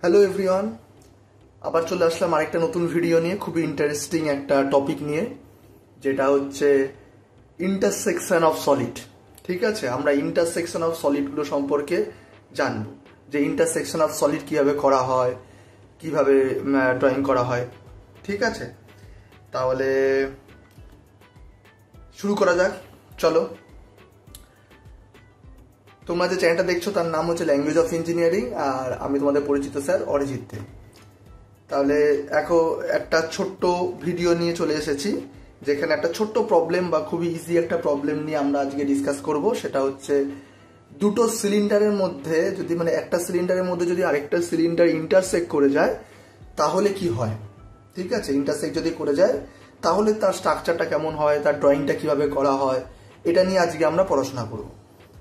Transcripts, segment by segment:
Hello everyone, আবার চলে আসলাম আরেকটা নতুন ভিডিও নিয়ে। খুবই ইন্টারেস্টিং একটা টপিক নিয়ে, যেটা হচ্ছে ইন্টারসেকশন অফ সলিড। ঠিক আছে, আমরা ইন্টারসেকশন অফ সলিডগুলো সম্পর্কে জানবো, যে ইন্টারসেকশন অফ সলিড কিভাবে করা হয়, কিভাবে ড্রয়িং করা হয়। ঠিক আছে, তাহলে শুরু করা যাক। চলো, তোমরা যে চ্যানেলটা দেখছো তার নাম হচ্ছে ল্যাঙ্গুয়েজ অফ ইঞ্জিনিয়ারিং, আর আমি তোমাদের পরিচিত স্যার অরিজিৎ দে। তাহলে এখন একটা ছোট্ট ভিডিও নিয়ে চলে এসেছি, যেখানে একটা ছোট্ট প্রবলেম বা খুবই ইজি একটা প্রবলেম নিয়ে আমরা আজকে ডিসকাস করব। সেটা হচ্ছে দুটো সিলিন্ডারের মধ্যে যদি একটা সিলিন্ডারের মধ্যে যদি আরেকটা সিলিন্ডার ইন্টারসেক্ট করে যায় তাহলে কি হয়। ঠিক আছে, ইন্টারসেক্ট যদি করে যায় তাহলে তার স্ট্রাকচারটা কেমন হয়, তার ড্রয়িংটা কিভাবে করা হয়, এটা নিয়ে আজকে আমরা পড়াশোনা করব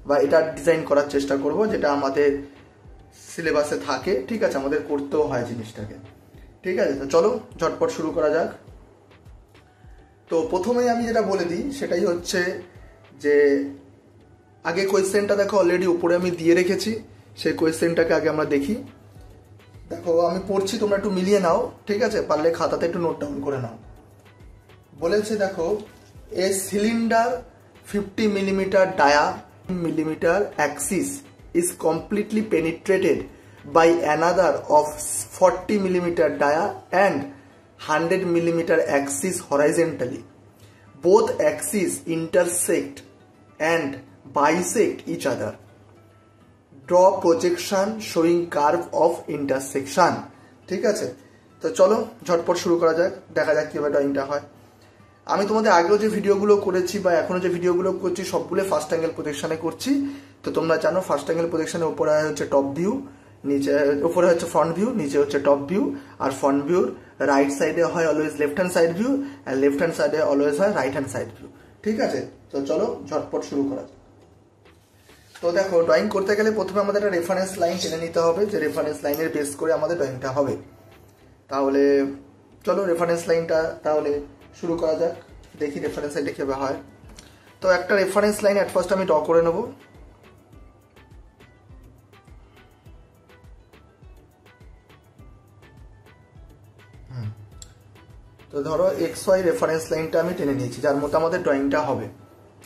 বা এটা ডিজাইন করার চেষ্টা করব, যেটা আমাদের সিলেবাসে থাকে। ঠিক আছে, আমাদের করতেও হয় জিনিসটাকে। ঠিক আছে, তো চলো ঝটপট শুরু করা যাক। তো প্রথমেই আমি যেটা বলে দিই সেটাই হচ্ছে যে আগে কোয়েশ্চেনটা দেখো, অলরেডি উপরে আমি দিয়ে রেখেছি। সেই কোয়েশ্চেনটাকে আগে আমরা দেখি। দেখো আমি পড়ছি, তোমরা একটু মিলিয়ে নাও। ঠিক আছে, পারলে খাতাতে একটু নোট ডাউন করে নাও। বলেছে দেখো, এ cylinder 50 millimeter dia millimeter axis is completely penetrated by another of 40 millimeter dia and 100 millimeter axis horizontally. Both axes intersect and bisect each other. Draw projection showing curve of intersection. ঠিক আছে, তো চলো ঝটপট শুরু করা যাক, দেখা যাক কিভাবে ড্রয়িংটা হয়। আমি তোমাদের আগেও যে ভিডিওগুলো করেছি বা এখনো যে ভিডিওগুলো করছি সবগুলো ফার্স্ট অ্যাঙ্গেল প্রজেকশনে করছি। তো তোমরা জানো ফার্স্ট অ্যাঙ্গেল প্রজেকশনের উপরে হচ্ছে টপ ভিউ, নিচে উপরে হচ্ছে ফ্রন্ট ভিউ, নিচে হচ্ছে টপ ভিউ। আর ফ্রন্ট ভিউর রাইট সাইডে হয় always left hand side view, আর লেফট হ্যান্ড সাইডে অলওয়েজ হয় রাইট হ্যান্ড সাইড ভিউ। ঠিক আছে, তো চলো ঝটপট শুরু করা যাক। তো দেখো, ড্রয়িং করতে গেলে প্রথমে আমাদের একটা রেফারেন্স লাইন টেনে নিতে হবে, যে রেফারেন্স লাইনের বেস করে আমাদের ড্রয়িংটা হবে। তাহলে চলো রেফারেন্স লাইনটা তাহলে শুরু করা যাক, দেখি রেফারেন্স লাইনটা কীভাবে হয়। তো একটা রেফারেন্স লাইন অ্যাট ফার্স্ট আমি ড্র করে নেব। তো ধরো এক্স ওয়াই রেফারেন্স লাইনটা আমি টেনে নিয়েছি, যার মতো আমাদের ড্রয়িংটা হবে।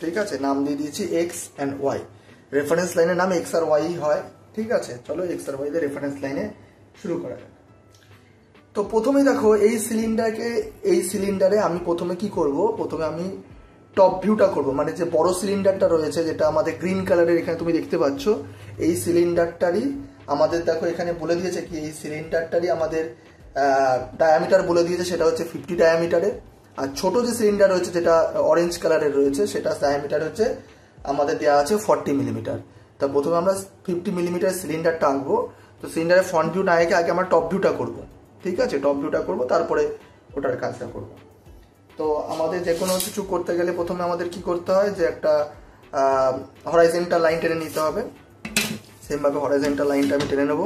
ঠিক আছে, নাম দিয়ে দিয়েছি এক্স অ্যান্ড ওয়াই। রেফারেন্স লাইনের নাম এক্স আর ওয়াই হয়। ঠিক আছে, চলো এক্স আর ওয়াই দিয়ে রেফারেন্স লাইনে শুরু করা যাক। তো প্রথমে দেখো, এই সিলিন্ডারে আমি প্রথমে কি করব, প্রথমে আমি টপ ভিউটা করব। মানে যে বড় সিলিন্ডারটা রয়েছে, যেটা আমাদের গ্রিন কালারের এখানে তুমি দেখতে পাচ্ছ, এই সিলিন্ডারটারই আমাদের দেখো এখানে বলে দিয়েছে কি, এই সিলিন্ডারটারই আমাদের ডায়ামিটার বলে দিয়েছে, সেটা হচ্ছে 50 ডায়ামিটারে। আর ছোট যে সিলিন্ডার রয়েছে, যেটা অরেঞ্জ কালারের রয়েছে, সেটা ডায়ামিটার হচ্ছে আমাদের দেওয়া আছে 40 মিলিমিটার। তা প্রথমে আমরা 50 মিলিমিটার সিলিন্ডারটা আঁকবো। তো সিলিন্ডারের ফ্রন্ট ভিউ না এঁকে আগে আমরা টপ ভিউটা করবো। ঠিক আছে, টপ ভিউটা করবো, তারপরে ওটার কাজটা করব। তো আমাদের যে কোনো কিছু করতে গেলে প্রথমে আমাদের কি করতে হয়, যে একটা হরাইজন্টাল লাইন টেনে নিতে হবে। সেমভাবে হরাইজন্টাল লাইনটা আমি টেনে নেব।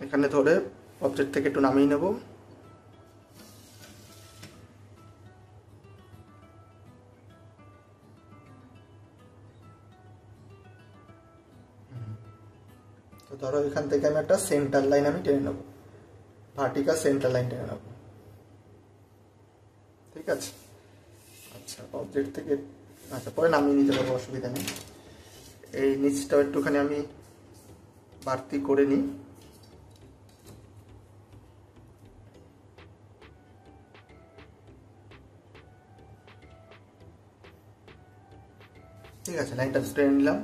এখানে ধরে অবজেক্ট থেকে একটু নামিয়ে নেব। তো ধরো এখান থেকে আমি একটা সেন্টার লাইন আমি টেনে নেব, ভার্টিক্যাল সেন্টার লাইন টেনে নেব। ঠিক আছে, আচ্ছা অবজেক্ট থেকে আচ্ছা পরে নামিয়ে নিতে পারবো, অসুবিধা নেই। এই নিচটা একটুখানি আমি বাড়তি করে নিই। ঠিক আছে, লাইনটা টেনে নিলাম।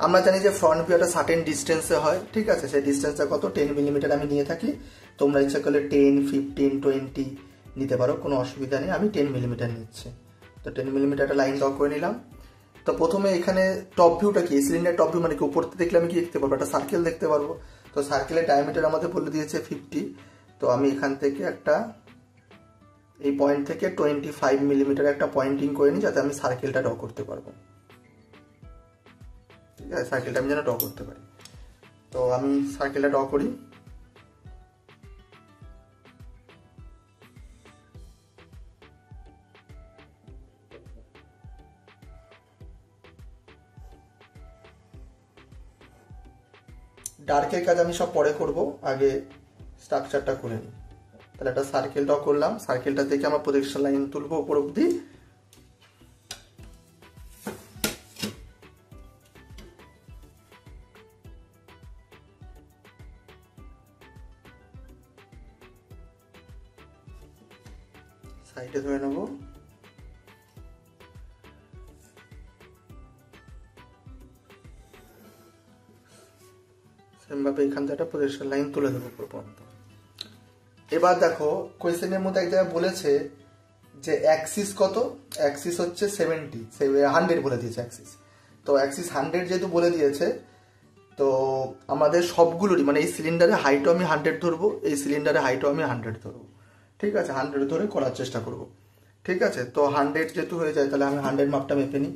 আমরা জানি যে ফ্রন্ট ভিউ একটা সার্টেন ডিস্টেন্সে হয়। ঠিক আছে, সেই ডিস্টেন্সটা কত, 10 মিলিমিটার আমি নিয়ে থাকি। তোমরা ইচ্ছা করলে 10, 15, 20 নিতে পারো, কোনো অসুবিধা নেই। আমি 10 মিলিমিটার নিচ্ছি। তো 10 মিলিমিটার একটা লাইন ড্র করে নিলাম। তো প্রথমে এখানে টপ ভিউটা কি, সিলিন্ডার টপ ভিউ মানে কি, উপর থেকে দেখলে আমি কি দেখতে পারবো, একটা সার্কেল দেখতে পারবো। তো সার্কেলের ডায়ামিটার আমাদের বলে দিয়েছে 50। তো আমি এখান থেকে একটা এই পয়েন্ট থেকে 25 মিলিমিটার একটা পয়েন্টিং করে নিই, যাতে আমি সার্কেলটা ড্র করতে পারবো। ঠিক আছে, সার্কেলটা আমি যেন ড্র করতে পারি। তো আমি সার্কেলটা ড্র করি। ডার্কের কাজ আমি সব পরে করব, আগে স্ট্রাকচারটা করে নিই। তাহলে একটা সার্কেল ড্র করলাম, সার্কেলটা থেকে আমরা প্রজেকশন লাইন তুলবো উপর অব্দি। সাইডে ধরে নেবো। সেমভাবে এখান থেকে একটা প্রজেকশন লাইন তুলে দেবো উপর পর্যন্ত। এবার দেখো কোয়েশ্চেনের মধ্যে এক জায়গায় বলেছে যে অ্যাক্সিস কত, অ্যাক্সিস হচ্ছে 70, 100 বলে দিয়েছে অ্যাক্সিস। তো অ্যাক্সিস 100 যেহেতু বলে দিয়েছে, তো আমাদের সবগুলোরই মানে এই সিলিন্ডারের হাইটও আমি 100 ধরবো, এই সিলিন্ডারের হাইটও আমি 100 ধরবো। ঠিক আছে, 100 ধরে করার চেষ্টা করব। ঠিক আছে, তো 100 যেহেতু হয়ে যায় তাহলে আমি 100 মাপটা মেপে নিই।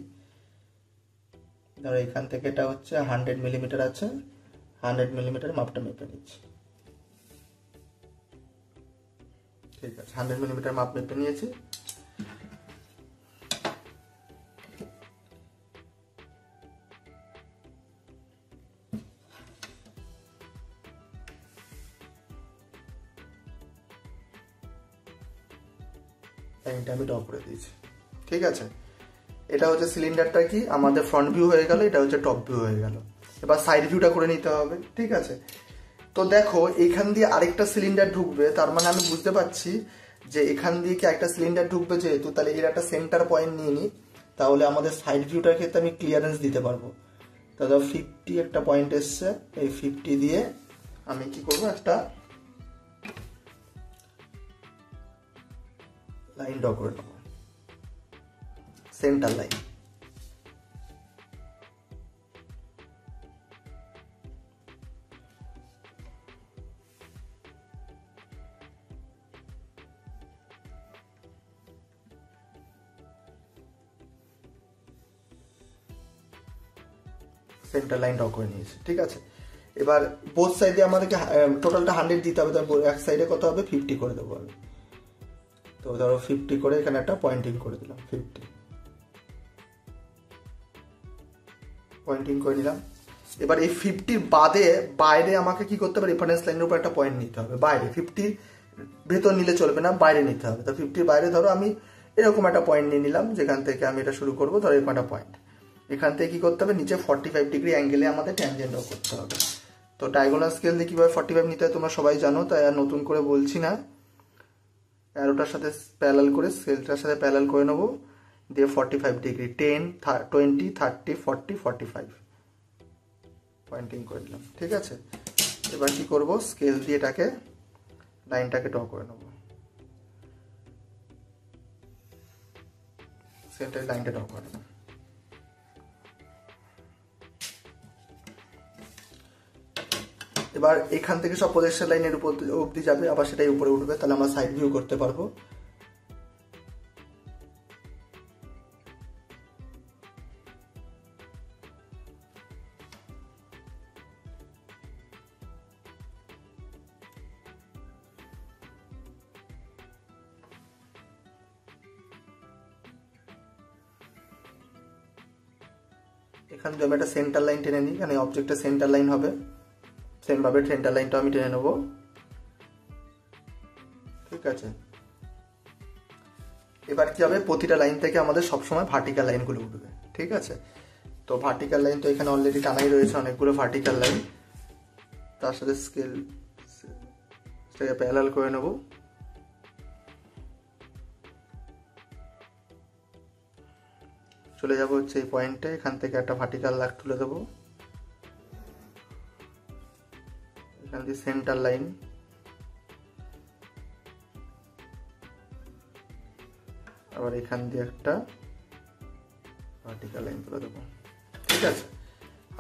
ধরো এখান থেকে এটা হচ্ছে 100 মিলিমিটার আছে, 100 মিলিমিটার মাপটা মেপে নিচ্ছি। ঠিক আছে, 100 মিলিমিটার মাপ মেপে নিয়েছি। লাইনটা আমি ড্র করে দিয়েছি। ঠিক আছে, এটা হচ্ছে সিলিন্ডারটা কি আমাদের ফ্রন্ট ভিউ হয়ে গেল, এটা হচ্ছে টপ ভিউ হয়ে গেল। এবার সাইড ভিউটা করে নিতে হবে। ঠিক আছে, তো দেখো এখান দিয়ে আরেকটা সিলিন্ডার ঢুকবে, তার মানে আমি বুঝতে পারছি যে এখান দিয়ে কি একটা সিলিন্ডার ঢুকবে, যেহেতু তাহলে এর একটা সেন্টার পয়েন্ট নিয়ে নিই, তাহলে আমাদের সাইড ভিউটার ক্ষেত্রে আমি ক্লিয়ারেন্স দিতে পারবো। তাহলে 50 একটা পয়েন্ট এসছে, এই 50 দিয়ে আমি কি করবো, একটা লাইন ড্র করে নেবো, centre line. Centre line draw করে নিয়েছি। ঠিক আছে, এবার বোথ সাইডে আমাদেরকে টোটালটা 100 দিতে হবে, তারপর এক সাইডে কত হবে 50 করে দেবো আমি। তো ধরো 50 করে এখানে একটা পয়েন্টিং করে দিলাম, 50 পয়েন্টিং করে নিলাম। এবার এই 50 বাদে বাইরে আমাকে কি করতে হবে, রেফারেন্স লাইনের উপর একটা পয়েন্ট নিতে হবে বাইরে। 50 ভেতর নিলে চলবে না, বাইরে নিতে হবে। তো 50 বাইরে ধরো আমি এরকম একটা পয়েন্ট নিয়ে নিলাম, যেখান থেকে আমি এটা শুরু করবো। ধরো এরকম একটা পয়েন্ট, এখান থেকে কি করতে হবে, নিচে 45 ডিগ্রি অ্যাঙ্গেলে আমাদের ট্যানজেন্ট ড্র করতে হবে। তো ডায়াগোনাল স্কেল দিয়ে কীভাবে 45 নিতে হয় তোমরা সবাই জানো, তাই আর নতুন করে বলছি না। অ্যারোটার সাথে প্যারালাল করে, স্কেলটার সাথে প্যারালাল করে নেবো, দিয়ে 45 ডিগ্রি 10, 20, 30, 40, 45 পয়েন্টিং করে দিলাম। ঠিক আছে, এবার কি করব, স্কেল দিয়ে এটাকে লাইনটাকে ড্র করে নেবো, স্কেলটার লাইনটা ড্র করে নেবো। এবার এখান থেকে সব প্রজেকশন লাইনের উপর অবধি যাবে, আবার সেটাই উপরে উঠবে, তাহলে আমরা সাইড ভিউ করতে পারবো। এখান থেকে আমি একটা সেন্টার লাইন টেনে নিই, এখানে অবজেক্টের সেন্টার লাইন হবে, সেমভাবে সেন্টার লাইনটা আমি টেনে নেব। ঠিক আছে, এবার কি হবে, প্রতিটা লাইন থেকে আমাদের সবসময় ভার্টিক্যাল লাইনগুলো উঠবে। ঠিক আছে, তো ভার্টিক্যাল লাইন তো এখানে অলরেডি টানাই রয়েছে অনেকগুলো ভার্টিক্যাল লাইন, তার সাথে স্কেলটাকে প্যারালাল করে নেব। চলে যাব হচ্ছে এই পয়েন্টে, এখান থেকে একটা ভার্টিক্যাল লাইন তুলে দেবো, এখান দিয়ে সেন্টার লাইন, আবার এখান দিয়ে একটা ভার্টিক্যাল লাইন তুলে দেবো। ঠিক আছে,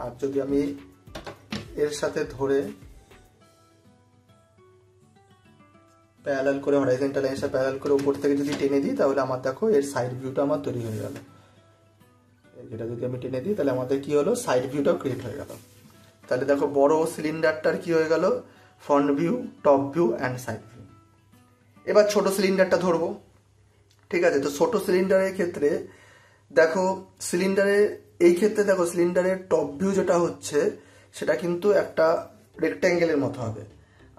আর যদি আমি এর সাথে ধরে প্যারালাল করে হরাইজন্টাল লাইনের সাথে প্যারালাল করে উপর থেকে যদি টেনে দিই, তাহলে আমার দেখো এর সাইড ভিউটা আমার তৈরি হয়ে গেল। এটা যদি আমি টেনে দিই তাহলে আমাদের কি হলো, সাইড ভিউটাও ক্রিয়েট হয়ে গেল। তাহলে দেখো বড় সিলিন্ডারটার কি হয়ে গেল, front view, top view and side view. এবার ছোট সিলিন্ডারটা ধরবো। ঠিক আছে, তো ছোট সিলিন্ডারের ক্ষেত্রে দেখো, সিলিন্ডারের এই ক্ষেত্রে দেখো সিলিন্ডারের টপ ভিউ যেটা হচ্ছে সেটা কিন্তু একটা রেক্ট্যাঙ্গেলের মতো হবে।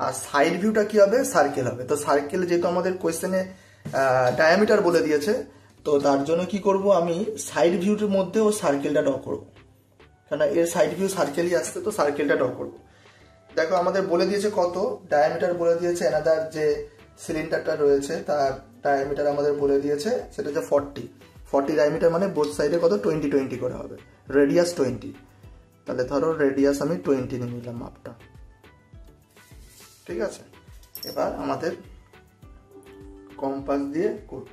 আর সাইড ভিউটা কি হবে, সার্কেল হবে। তো সার্কেল যেহেতু আমাদের কোয়েশ্চেনে ডায়ামিটার বলে দিয়েছে, তো তার জন্য কি করব, আমি সাইড ভিউর মধ্যেও সার্কেলটা ড্র করব, কারণ এর সাইড ভিউ সার্কেলই আসছে, তো সার্কেলটা ড্র করব। দেখো আমাদের বলে দিয়েছে কত ডায়ামিটার, বলে দিয়েছে এনাদার যে সিলিন্ডারটা রয়েছে তার ডায়ামিটার আমাদের বলে দিয়েছে, সেটা হচ্ছে 40 ডায়ামিটার, মানে বোথ সাইডে কত 20 করে হবে, রেডিয়াস 20। তাহলে ধরো রেডিয়াস আমি 20 নিয়ে নিলাম মাপটা, ঠিক আছে। এবার আমাদের কম্পাস দিয়ে করব।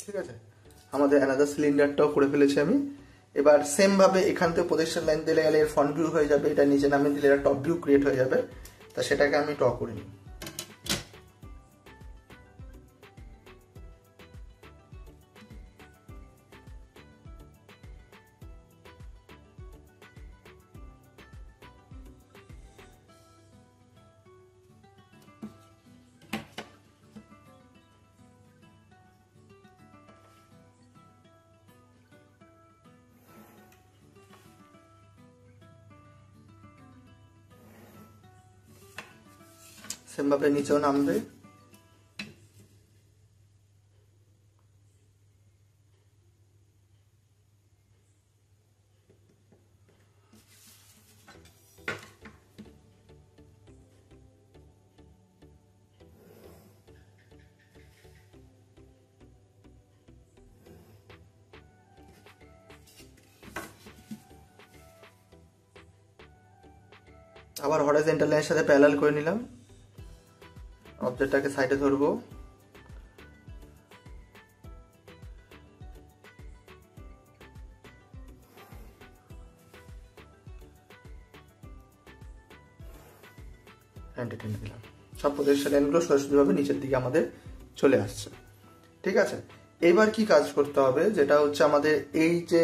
ঠিক আছে, আমাদের অ্যানাদার সিলিন্ডারটাও করে ফেলেছি আমি। এবার সেম ভাবে এখান থেকে প্রজেকশন লাইন দিলে গেলে এর ফ্রন্ট ভিউ হয়ে যাবে, এটা নিচে নামিয়ে দিলে এটা টপ ভিউ ক্রিয়েট হয়ে যাবে। তা সেটাকে আমি ড্র করে নিই। সেম ভাবে নিচেও নামবে। আবার হরাইজন্টাল লাইনের সাথে প্যারালাল করে নিলাম। অবজেক্টটাকে সাইডে ধরবো, টেনে দিলাম। সব প্রজেকশন লাইনগুলো সোজাসুজিভাবে নিচের দিকে আমাদের চলে আসছে, ঠিক আছে। এইবার কি কাজ করতে হবে, যেটা হচ্ছে আমাদের এই যে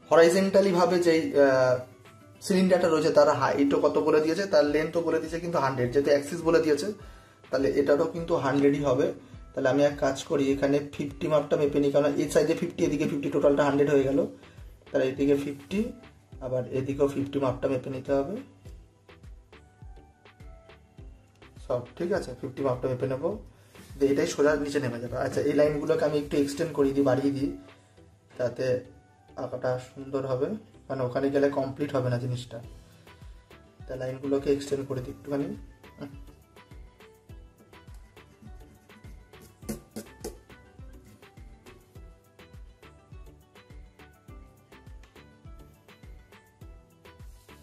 হরাইজন্টালি ভাবে যেই সিলিন্ডারটা রয়েছে তার হাইটও কত বলে দিয়েছে, তার লেন্থও বলে দিয়েছে কিন্তু 100, যেহেতু অ্যাক্সিস বলে দিয়েছে তাহলে এটারও কিন্তু 100ই হবে। তাহলে আমি এক কাজ করি, এখানে 50 মাপটা মেপে নিই, কারণ এই সাইডে 50 এদিকে 50, টোটালটা 100 হয়ে গেল। তাহলে এদিকে 50, আবার এদিকেও 50 মাপটা মেপে নিতে হবে সব, ঠিক আছে। 50 মাপটা মেপে নেবো, এটাই সোজা নিচে নেমে যাবে। আচ্ছা, এই লাইনগুলোকে আমি একটু এক্সটেন্ড করে দিই, বাড়িয়ে দিই, তাতে আঁকাটা সুন্দর হবে, কারণ ওখানে গেলে কমপ্লিট হবে না জিনিসটা। তা লাইনগুলোকে এক্সটেন্ড করে দিই একটুখানি।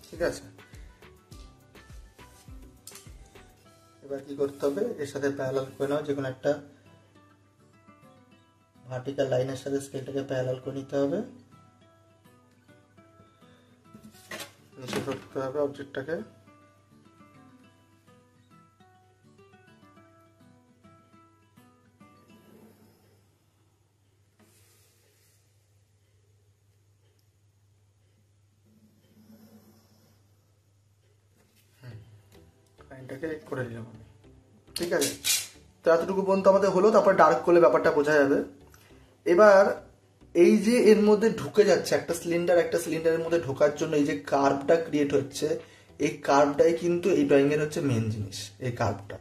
ঠিক আছে, এবার কি করতে হবে, এর সাথে প্যারালাল করে নাও, যে কোনো একটা ভার্টিক্যাল লাইনের সাথে স্কেলটাকে প্যারালাল করে নিতে হবে, নিচে ধরতে হবে অবজেক্টটাকে। লাইনটাকে করে দিলাম আমি, ঠিক আছে। তো এতটুকু পর্যন্ত আমাদের হলো, তারপর ডার্ক করলে ব্যাপারটা বোঝা যাবে। এবার এই যে এর মধ্যে ঢুকে যাচ্ছে একটা সিলিন্ডারের মধ্যে ঢোকার জন্য এই যে কার্ভটা ক্রিয়েট হচ্ছে, এই কার্ভটাই কিন্তু এই ড্রয়িং এর হচ্ছে মেন জিনিস। এই কার্ভটা,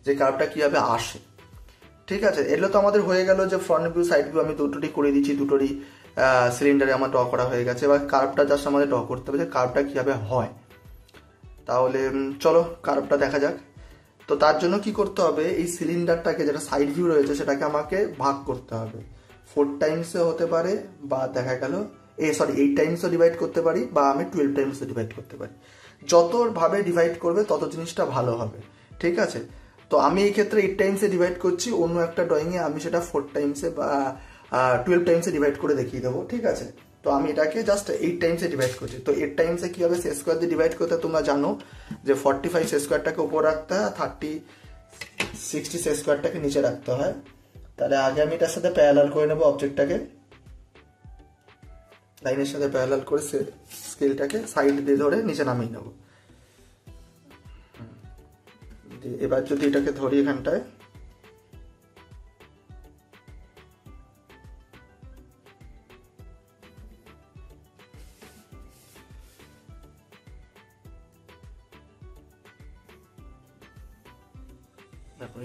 যে কার্ভটা কিভাবে আসে, ঠিক আছে। এগুলো তো আমাদের হয়ে গেল যে ফ্রন্ট ভিউ সাইড ভিউ আমি দুটোরই করে দিচ্ছি, দুটোরই সিলিন্ডারে আমার ড্র করা হয়ে গেছে। এবার কার্ভটা জাস্ট আমাদের ড্র করতে হবে, যে কার্ভটা কিভাবে হয়। তাহলে চলো কার্ভটা দেখা যাক। তো তার জন্য কি করতে হবে, এই সিলিন্ডারটাকে যেটা সাইড ভিউ রয়েছে সেটাকে আমাকে ভাগ করতে হবে। 4 টাইমসে হতে পারে, বা দেখা গেল 8 টাইমসও ডিভাইড করতে পারি, বা আমি 12 টাইমসও ডিভাইড করতে পারি। যত ভাবে ডিভাইড করবে তত জিনিসটা ভালো হবে, ঠিক আছে। তো আমি এই ক্ষেত্রে 8 টাইমসে ডিভাইড করছি, অন্য একটা ড্রয়িংয়ে আমি সেটা 4 টাইমসে বা 12 টাইমসে ডিভাইড করে দেখিয়ে দেবো, ঠিক আছে। তো আমি এটাকে জাস্ট 8 টাইমসে ডিভাইড করছি। তো 8 টাইমসে কী হবে, সেট স্কোয়ার দিয়ে ডিভাইড করতে তোমরা জানো যে 45 সেট স্কোয়ারটাকে উপর রাখতে হয়, 60 সেট স্কোয়ারটাকে নিচে রাখতে হয়। তাহলে আগে আমি এটার সাথে প্যারালাল করে নেবো অবজেক্টটাকে, লাইনের সাথে প্যারালাল করে স্কেলটাকে সাইড দিয়ে ধরে নিচে নামিয়ে নেব। এবার যদি এটাকে ধরি এখানটায়,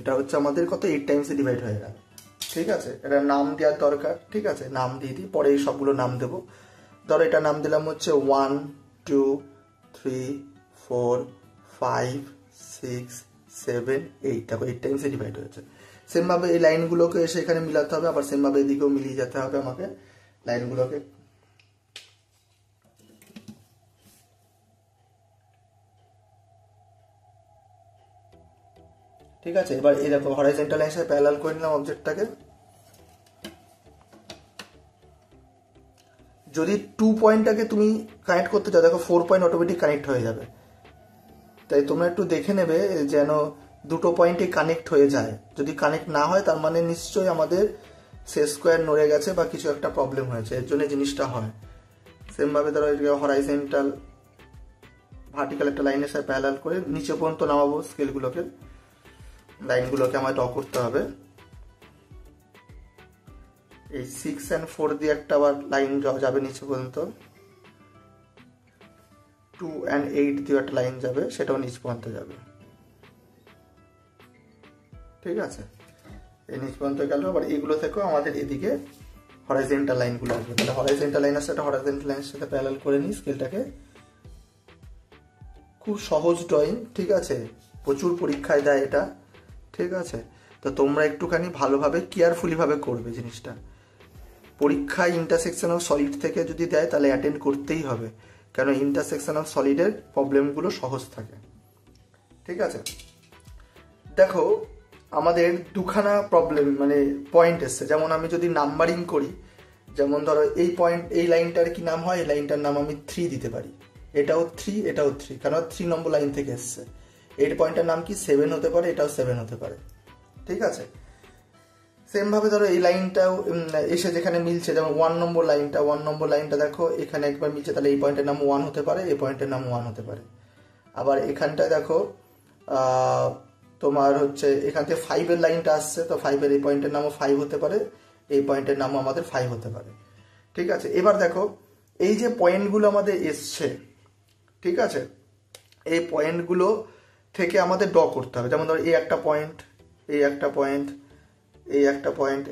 এটা হচ্ছে আমাদের কত 8 টাইমসে ডিভাইড হয়ে গেল। ঠিক আছে, এটা নাম দেওয়ার দরকার। ঠিক আছে, নাম দিয়ে দিই, পরে এই সবগুলো নাম দেবো। ধরো এটা নাম দিলাম হচ্ছে 1 2 3 4 5 6 7 8। দেখো 8 টাইমসে ডিভাইড হয়েছে। সেমভাবে এই লাইনগুলোকে এসে এখানে মিলাতে হবে, আবার সেমভাবে এদিকেও মিলিয়ে যেতে হবে আমাকে লাইনগুলোকে। ঠিক আছে, এবার এই দেখো হরাইজন্টাল লাইনের সাথে প্যারালাল করে নিলাম অবজেক্টটাকে। যদি 2 পয়েন্টটাকে তুমি কানেক্ট করতে চাও, দেখো 4 পয়েন্ট অটোমেটিক কানেক্ট হয়ে যাবে। তাই তোমরা একটু দেখে নেবে যেন দুটো পয়েন্টই কানেক্ট হয়ে যায়। যদি কানেক্ট না হয় তার মানে নিশ্চয়ই আমাদের সেট স্কোয়ার নড়ে গেছে বা কিছু একটা প্রবলেম হয়েছে, এর জন্য জিনিসটা হয়। সেমভাবে ধরো হরাইজন্টাল ভার্টিক্যাল একটা লাইনের সাথে প্যারালাল করে নিচে পর্যন্ত নামাবো স্কেলগুলোকে, লাইনগুলোকে আমার ড্র করতে হবে। এই 6 and 4 দিয়ে একটা আবার লাইন যাবে নিচে পর্যন্ত, 2 and 8 দিয়ে একটা লাইন যাবে, সেটাও নিচ পর্যন্ত যাবে। ঠিক আছে, এই নিচ পর্যন্ত গেল। আবার এইগুলো থেকেও আমাদের এদিকে হরাইজন্টাল লাইনগুলো আসবে। তাহলে হরাইজন্টাল লাইনের সাথে হরাইজন্টাল লাইনের সাথে প্যারালাল করে নিই স্কেলটাকে। খুব সহজ ড্রয়িং, ঠিক আছে, প্রচুর পরীক্ষায় দেয় এটা। ঠিক আছে, তো তোমরা একটুখানি ভালোভাবে কেয়ারফুলিভাবে করবে জিনিসটা। পরীক্ষায় ইন্টারসেকশন অফ সলিড থেকে যদি দেয় তাহলে অ্যাটেন্ড করতেই হবে, কারণ ইন্টারসেকশন অফ সলিডের প্রবলেমগুলো সহজ থাকে। ঠিক আছে, দেখো আমাদের দুখানা প্রবলেম মানে পয়েন্ট এসছে। যেমন আমি যদি নাম্বারিং করি, যেমন ধরো এই পয়েন্ট, এই লাইনটার কি নাম হয়, এই লাইনটার নাম আমি 3 দিতে পারি। এটাও 3, এটাও 3, কারণ 3 নম্বর লাইন থেকে এসছে। এই পয়েন্টটার নাম কি 7 হতে পারে, এটাও 7 হতে পারে। ঠিক আছে, সেমভাবে ধরো এই লাইনটাও এসে যেখানে মিলছে, যেমন 1 নম্বর লাইনটা দেখো এখানে একবার মিলছে, তাহলে এই পয়েন্টের নাম 1 হতে পারে, এই পয়েন্টের নাম 1 হতে পারে। আবার এখানটায় দেখো তোমার হচ্ছে এখান থেকে 5 এর লাইনটা আসছে, তো 5 এর এই পয়েন্টের নামও 5 হতে পারে, এই পয়েন্টের নামও আমাদের 5 হতে পারে। ঠিক আছে, এবার দেখো এই যে পয়েন্টগুলো আমাদের এসছে, ঠিক আছে, এই পয়েন্টগুলো থেকে আমাদের ড্র করতে হবে। যেমন ধরো এই একটা পয়েন্ট, এই একটা পয়েন্ট, এই একটা পয়েন্ট,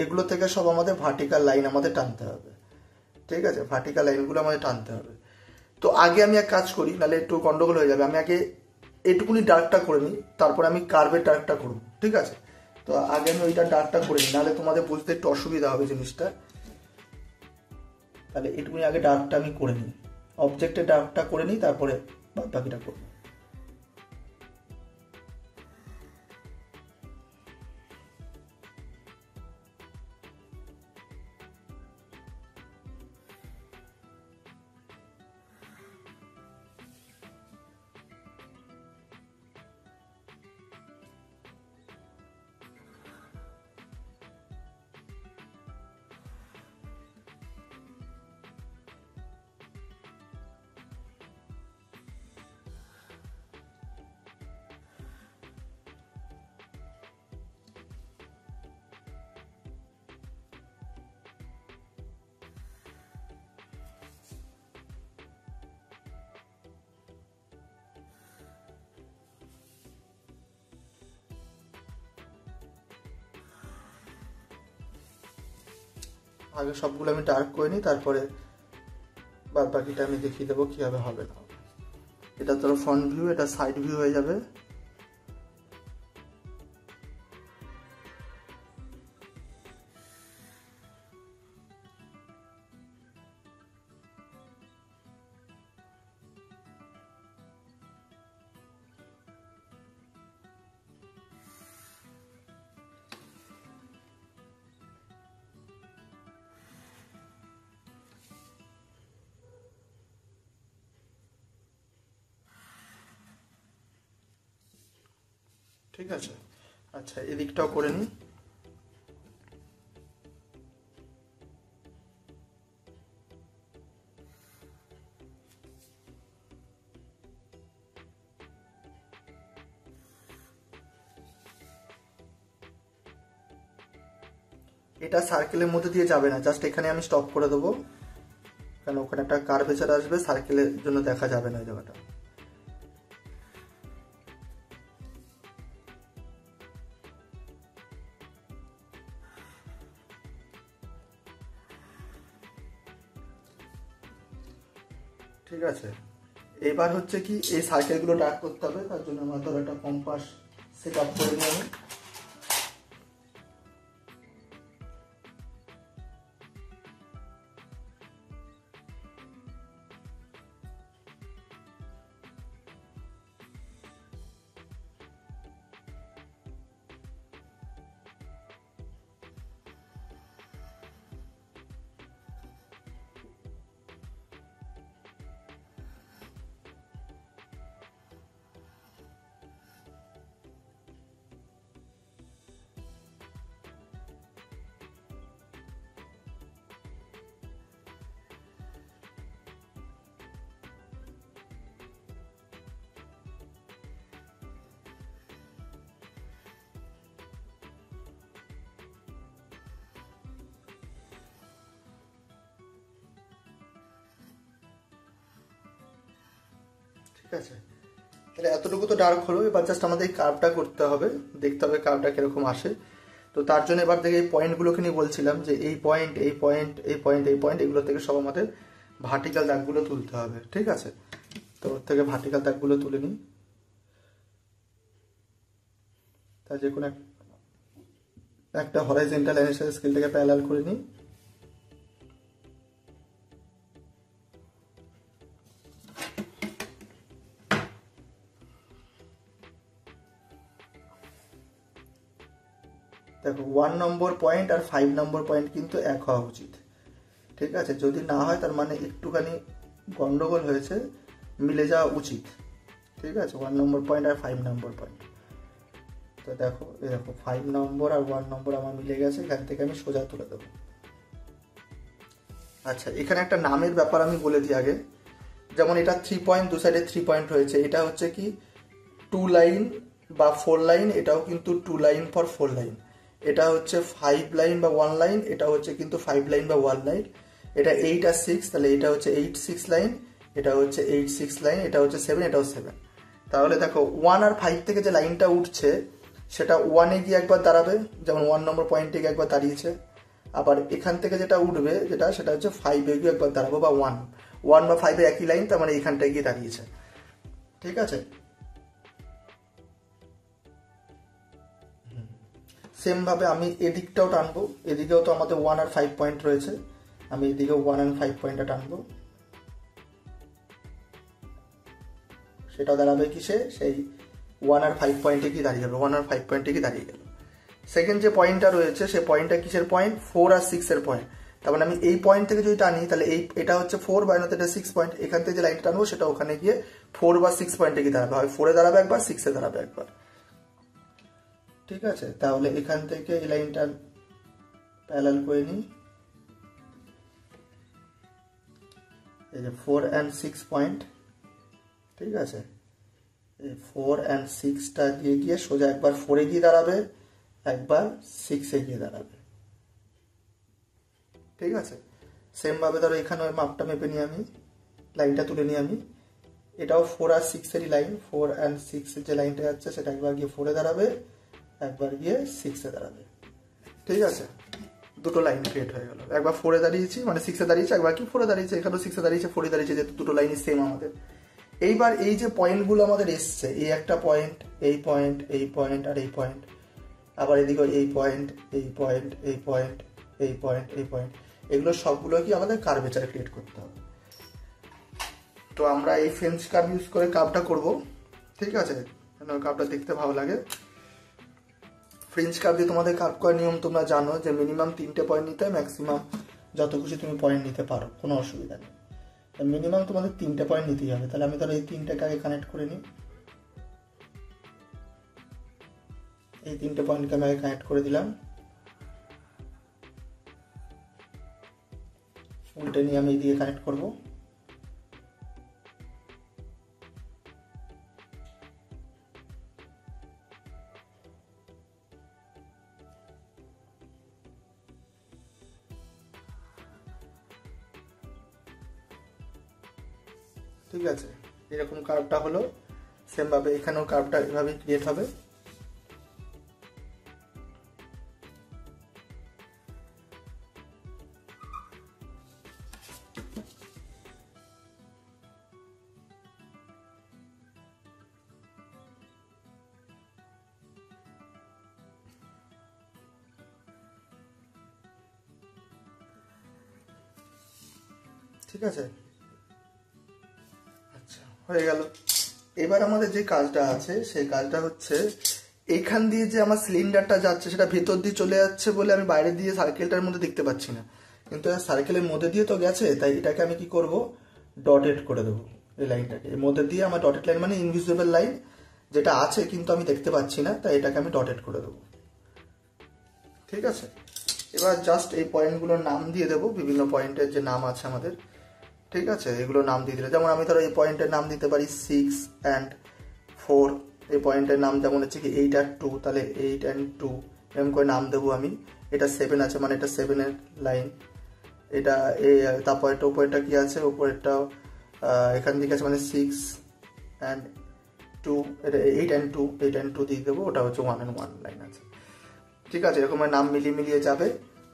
এগুলো থেকে সব আমাদের ভার্টিক্যাল লাইন আমাদের টানতে হবে। ঠিক আছে, ভার্টিক্যাল লাইনগুলো আমাদের টানতে হবে। তো আগে আমি এক কাজ করি, নাহলে একটু গন্ডগোল হয়ে যাবে। আমি আগে এইটুকুনি ডার্কটা করে নিই, তারপরে আমি কার্ভের ডার্কটা করব। ঠিক আছে, তো আগে আমি ওইটা ডার্কটা করে নিই, নাহলে তোমাদের বুঝতে একটু অসুবিধা হবে জিনিসটা। তাহলে এইটুকুনি আগে ডার্কটা আমি করে নিই, অবজেক্টের ডার্কটা করে নিই, তারপরে বাকিটা করবো। আগে সবগুলো আমি ডার্ক করে নিই, তারপরে বাদ বাকিটা আমি দেখিয়ে দেবো কীভাবে হবে না। এটা তোর ফ্রন্ট ভিউ, এটা সাইড ভিউ হয়ে যাবে। ঠিক আছে। আচ্ছা, এদিকটাও করে নিই। এটা সার্কেলের মধ্যে দিয়ে যাবে না, জাস্ট এখানে আমি স্টপ করে দেবো, কারণ ওখানে একটা কার্ভেচার আসবে, সার্কেলের জন্য দেখা যাবে না ওই জায়গাটা। ঠিক আছে, এবার হচ্ছে কি এই সার্কেলগুলো ডার্ক করতে হবে, তার জন্য আমার ধরো একটা কম্পাস সেট আপ করে নিই আমি। ঠিক আছে, তাহলে এতটুকু তো ডার্ক হলো। এবার জাস্ট আমাদের এই কার্ভটা করতে হবে, দেখতে হবে কার্ভটা কিরকম আসে। তো তার জন্য এবার থেকে এই পয়েন্টগুলোকে নিয়ে বলছিলাম যে এই পয়েন্ট, এই পয়েন্ট, এই পয়েন্ট, এই পয়েন্ট, এগুলো থেকে সব আমাদের ভার্টিক্যাল দাগগুলো তুলতে হবে। ঠিক আছে, তো ওর থেকে ভার্টিক্যাল দাগগুলো তুলে নিই। তা যে কোনো একটা হরাইজন্টাল লাইনের সাথে স্কেলটাকে প্যারালাল করে নিই। দেখো 1 নম্বর পয়েন্ট আর 5 নম্বর পয়েন্ট কিন্তু এক হওয়া উচিত। ঠিক আছে, যদি না হয় তার মানে একটুখানি গন্ডগোল হয়েছে, মিলে যাওয়া উচিত। ঠিক আছে, 1 নম্বর পয়েন্ট আর 5 নম্বর পয়েন্ট। তো দেখো, এই দেখো 5 নম্বর আর 1 নম্বর আমার মিলে গেছে, এখান থেকে আমি সোজা তুলে দেবো। আচ্ছা, এখানে একটা নামের ব্যাপার আমি বলে দিই আগে। যেমন এটা 3 পয়েন্ট, দু সাইডে 3 পয়েন্ট হয়েছে, এটা হচ্ছে কি 2 লাইন বা 4 লাইন, এটাও কিন্তু 2 লাইন ফর 4 লাইন। এটা হচ্ছে 5 লাইন বা 1 লাইন, এটা হচ্ছে কিন্তু 5 লাইন বা 1 লাইন। এটা 8 আর 6, তাহলে এটা হচ্ছে 8 6 লাইন, এটা হচ্ছে 8 6 লাইন, এটা হচ্ছে 7, এটাও 7। তাহলে দেখো 1 আর 5 থেকে যে লাইনটা উঠছে সেটা 1-এ গিয়ে একবার দাঁড়াবে, যেমন 1 নম্বর পয়েন্টে গিয়ে একবার দাঁড়িয়েছে। আবার এখান থেকে যেটা উঠবে সেটা হচ্ছে 5-এ গিয়ে একবার দাঁড়াবো, বা 1 বা 5 একই লাইন, তার মানে এখানটায় গিয়ে দাঁড়িয়েছে। ঠিক আছে, সেম ভাবে আমি এদিকটাও টানবো, এদিকেও তো আমাদের 1 আর 5 পয়েন্ট রয়েছে, আমি এদিকেও 1 আর 5 পয়েন্টটা টানবো। সেটাও দাঁড়াবে কিসে, সেই 1 আর 5 পয়েন্টে কি দাঁড়িয়ে যাবে, 1 আর 5 পয়েন্টে কি দাঁড়িয়ে গেল। সেকেন্ড যে পয়েন্টটা রয়েছে সেই পয়েন্টটা কিসের পয়েন্ট, 4 আর 6 এর পয়েন্ট। তার মানে আমি এই পয়েন্ট থেকে যদি টানি তাহলে এটা হচ্ছে 4 বা এটা 6 পয়েন্ট, এখান থেকে যে লাইনটা টানবো সেটা ওখানে গিয়ে 4 বা 6 পয়েন্টে গিয়ে দাঁড়াবে, হয় 4-এ দাঁড়াবে একবার, 6-এ দাঁড়াবে একবার। ঠিক আছে, তাহলে এখান থেকে এই লাইনটা প্যারালাল করে নিই। এই যে 4 and 6 পয়েন্ট, ঠিক আছে, এই 4 and 6টা দিয়ে গিয়ে সোজা একবার 4-এ গিয়ে দাঁড়াবে, একবার 6-এ গিয়ে দাঁড়াবে। ঠিক আছে, সেম ভাবে ধরো এখানে ওই মাপটা মেপে নিই, আমি লাইনটা তুলে নিই আমি। এটাও 4 আর 6-এরই লাইন, 4 and 6-এর যে লাইনটা যাচ্ছে সেটা একবার গিয়ে 4-এ দাঁড়াবে, একবার গিয়ে 6-এ দাঁড়াবে। ঠিক আছে, দুটো লাইন ক্রিয়েট হয়ে গেল, একবার 4-এ দাঁড়িয়েছি মানে 6-এ দাঁড়িয়েছি, একবার কি 4-এ দাঁড়িয়েছে, এখানেও 6-এ দাঁড়িয়েছে, 4-এ দাঁড়িয়েছে, যেহেতু দুটো লাইনই সেম আমাদের। এইবার এই যে পয়েন্টগুলো আমাদের এসছে, এই একটা পয়েন্ট, এই পয়েন্ট, এই পয়েন্ট আর এই পয়েন্ট, আবার এদিকে এই পয়েন্ট, এই পয়েন্ট, এই পয়েন্ট, এই পয়েন্ট, এই পয়েন্ট, এগুলো সবগুলো কি আমাদের কার্ভেচার ক্রিয়েট করতে হবে। তো আমরা এই ফ্রেঞ্চ কার্ভ ইউজ করে কার্ভটা করব। ঠিক আছে, কার্ভটা দেখতে ভালো লাগে। ফ্রেঞ্চ কার্ভ দিয়ে তোমাদের কার্ভ করার নিয়ম তোমরা জানো, যে মিনিমাম 3টে পয়েন্ট নিতে হয়, ম্যাক্সিমাম যত খুশি তুমি পয়েন্ট নিতে পারো, কোনো অসুবিধা নেই। মিনিমাম তোমাদের 3টে পয়েন্ট নিতেই হবে। তাহলে আমি ধরো এই 3টাকে আগে কানেক্ট করে নিই। এই 3টে পয়েন্টকে আমি কানেক্ট করে দিলাম। উল্টে নিয়ে আমি এদিকে কানেক্ট করব। ঠিক আছে, এরকম কার্ভটা হলো। সেম ভাবে এখানেও কার্ভটা এভাবে ক্রিয়েট হবে। ঠিক আছে, আচ্ছা হয়ে গেল। এবার আমাদের যে কাজটা আছে সেই কাজটা হচ্ছে এইখান দিয়ে যে আমার সিলিন্ডারটা যাচ্ছে সেটা ভেতর দিয়ে চলে যাচ্ছে বলে আমি বাইরে দিয়ে সার্কেলটার মধ্যে দেখতে পাচ্ছি না, কিন্তু সার্কেলের মধ্যে দিয়ে তো গেছে, তাই এটাকে আমি কি করব, ডটেড করে দেবো। এই লাইনটাকে এর মধ্যে দিয়ে আমার ডটেড লাইন মানে ইনভিজিবল লাইন যেটা আছে কিন্তু আমি দেখতে পাচ্ছি না, তাই এটাকে আমি ডটেড করে দেবো। ঠিক আছে, এবার জাস্ট এই পয়েন্টগুলোর নাম দিয়ে দেবো, বিভিন্ন পয়েন্টের যে নাম আছে আমাদের। ঠিক আছে, এগুলো নাম দিয়ে দিলে, যেমন আমি ধরো এই পয়েন্টের নাম দিতে পারি 6 and 4। এই পয়েন্টের নাম যেমন হচ্ছে কি 8 আর 2, তাহলে 8 and 2 এরকম করে নাম দেবো আমি। এটা 7 আছে মানে এটা 7-এর লাইন। এটা তারপর এটা উপরেরটা কি আছে, উপরেরটা এখান দিকে আছে মানে 6 and 2, এটা 8 and 2, 8 and 2 দিয়ে দেবো, ওটা হচ্ছে 1 and 1 লাইন আছে। ঠিক আছে, এরকম নাম মিলিয়ে মিলিয়ে যাবে।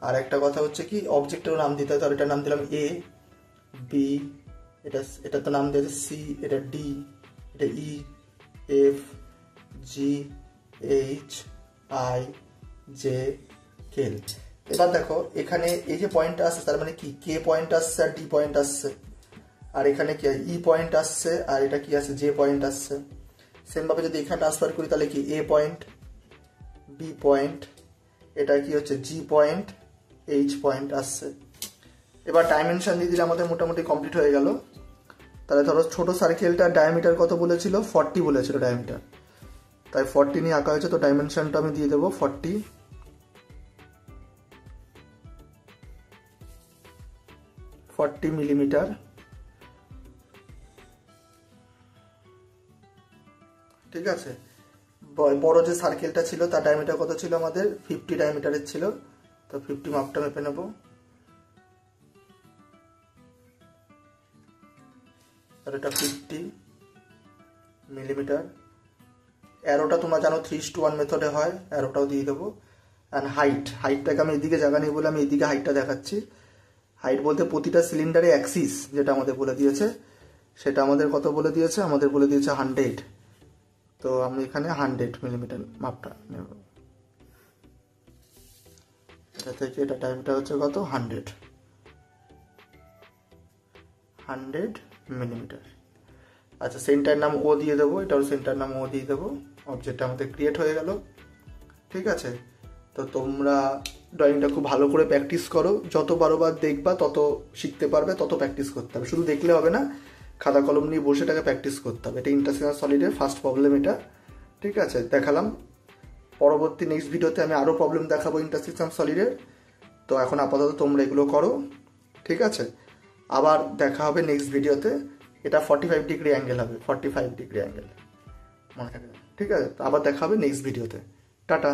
আর একটা কথা হচ্ছে কি অবজেক্টেরও নাম দিতে হয়, তাহলে এটার নাম দিলাম এ, বি, এটা তো নাম দিয়েছে সি, এটা ডি, এটা E, F, G, H, I, J, K. এবার দেখো এখানে এই যে পয়েন্ট আসছে তার মানে কি কে পয়েন্ট আসছে আর ডি পয়েন্ট আসছে, আর এখানে কি ই পয়েন্ট আসছে আর এটা কি আছে জে পয়েন্ট আসছে। সেম ভাবে যদি এখানে ট্রান্সফার করি তাহলে কি এ পয়েন্ট, বি পয়েন্ট, এটা কি হচ্ছে জি পয়েন্ট, এইচ পয়েন্ট আসছে। এবার ডাইমেনশন দিয়ে দিলে আমাদের মোটামুটি কমপ্লিট হয়ে গেল। তাহলে ধরো ছোট সার্কেলটার ডায়ামিটার কত বলেছিল, 40 বলেছিল ডায়ামিটার, তাই 40 নিয়ে আঁকা হয়েছে। তো ডাইমেনশনটা আমি দিয়ে দেবো 40 মিলিমিটার। ঠিক আছে, বড় যে সার্কেলটা ছিল তার ডায়ামিটার কত ছিল আমাদের, 50 ডায়ামিটারের ছিল, তো 50 মাপটা মেপে নেবো। এটা 50 মিলিমিটার। অ্যারোটা তোমরা জানো 3:1 মেথডে হয়, অ্যারোটাও দিয়ে দেবো। অ্যান্ড হাইটটাকে আমি এদিকে জায়গা নেই বলে আমি এদিকে হাইটটা দেখাচ্ছি। হাইট বলতে প্রতিটা সিলিন্ডারে অ্যাক্সিস যেটা আমাদের বলে দিয়েছে সেটা আমাদের কত বলে দিয়েছে, আমাদের বলে দিয়েছে 100। তো আমি এখানে 100 মিলিমিটার মাপটা নেব। এটা থেকে এটা টাইমটা হচ্ছে কত, 100 মিলিমিটার। আচ্ছা, সেন্টার নাম ও দিয়ে দেবো, এটাও সেন্টার নাম ও দিয়ে দেবো। অবজেক্টটা আমাদের ক্রিয়েট হয়ে গেল। ঠিক আছে, তো তোমরা ড্রয়িংটা খুব ভালো করে প্র্যাকটিস করো, যত বারবার দেখবা তত শিখতে পারবে, তত প্র্যাকটিস করতে হবে। শুধু দেখলে হবে না, খাতা কলম নিয়ে বসে এটাকে প্র্যাকটিস করতে হবে। এটা ইন্টারসেকশনাল সলিডের ফার্স্ট প্রবলেম এটা। ঠিক আছে, দেখালাম। পরবর্তী নেক্সট ভিডিওতে আমি আরও প্রবলেম দেখাবো ইন্টারসেকশনাল সলিডের। তো এখন আপাতত তোমরা এগুলো করো। ঠিক আছে, আবার দেখা হবে নেক্সট ভিডিওতে। এটা 45 ডিগ্রি অ্যাঙ্গেল হবে, 45 ডিগ্রি অ্যাঙ্গেল মনে থাকে। ঠিক আছে, তো আবার দেখা হবে নেক্সট ভিডিওতে। টাটা।